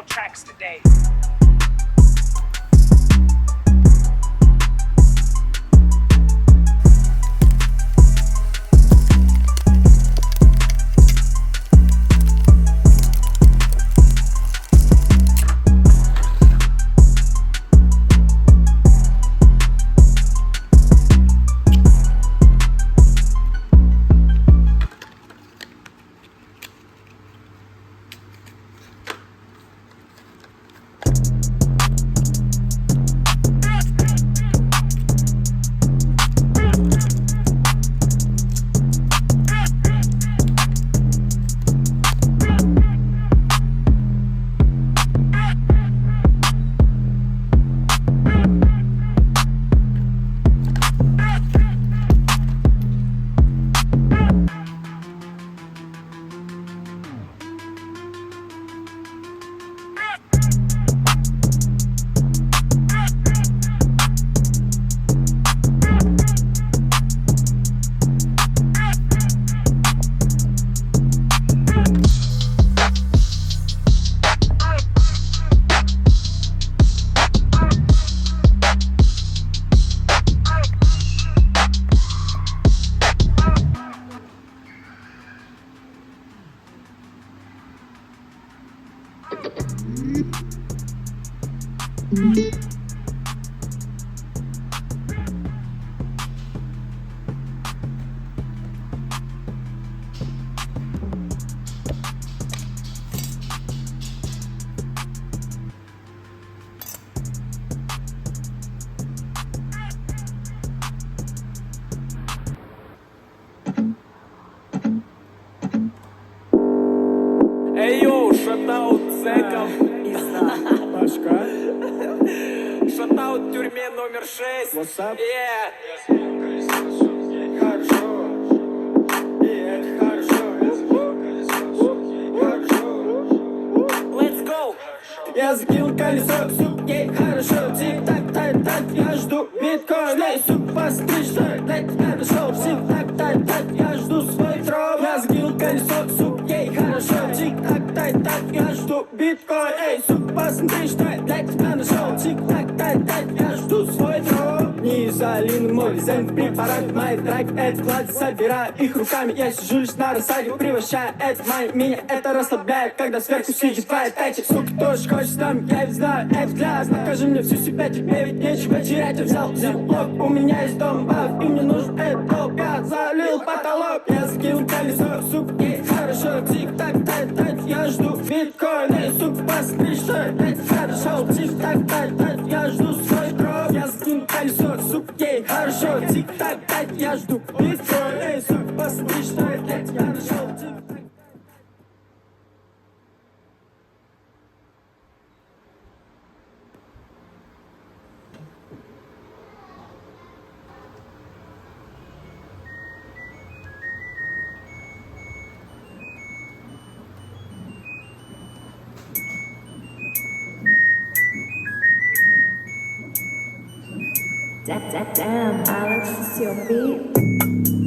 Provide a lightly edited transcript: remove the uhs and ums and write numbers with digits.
JBL tracks today. Эй, йоу, шатаут зэков. Башка. Шатаут в тюрьме номер 6. What's up? Yeah. Хорошо. И это хорошо. Let's go. Я закинул колесо, суп, ей хорошо. Тик-так, тай-так, я жду биткоин. Эй, суп, посмотри, что дать я нашел. Тик-так, тай-так, я жду свой троп. Я закинул колесо, суп, ей хорошо. Тик-так, тай-так, я жду биткоин. Эй, суп, посмотри, что дать я нашел. Тик-так, тай-так, я жду свой троп. Не изолин, мой зен, препарат, мои драки, это клад, собираю их руками. Я сижу лишь на рассаде, превращая это в мои. Меня это расслабляет, когда сверху сидит твоя тачка. Сука, тоже хочешь с нами, я ведь знаю, это взгляд. Покажи мне всю себя, тебе ведь нечего терять. Я взял зиплок, у меня есть дом баф, и мне нужен этот топ. Я залил потолок, я закинул колесо, сука, ей хорошо. Тик-так, тай-тай, я жду биткоин. Эй, сука, посмотри, что это хорошо. Тик-так, тай-тай, я жду свой кровь. Я закинул колесо, сука, ей хорошо. Тик-так, тай, я жду биткоин. Эй, сука, посмотри, что это я нашел. Тик-так. Damn, Alex, it's your beat.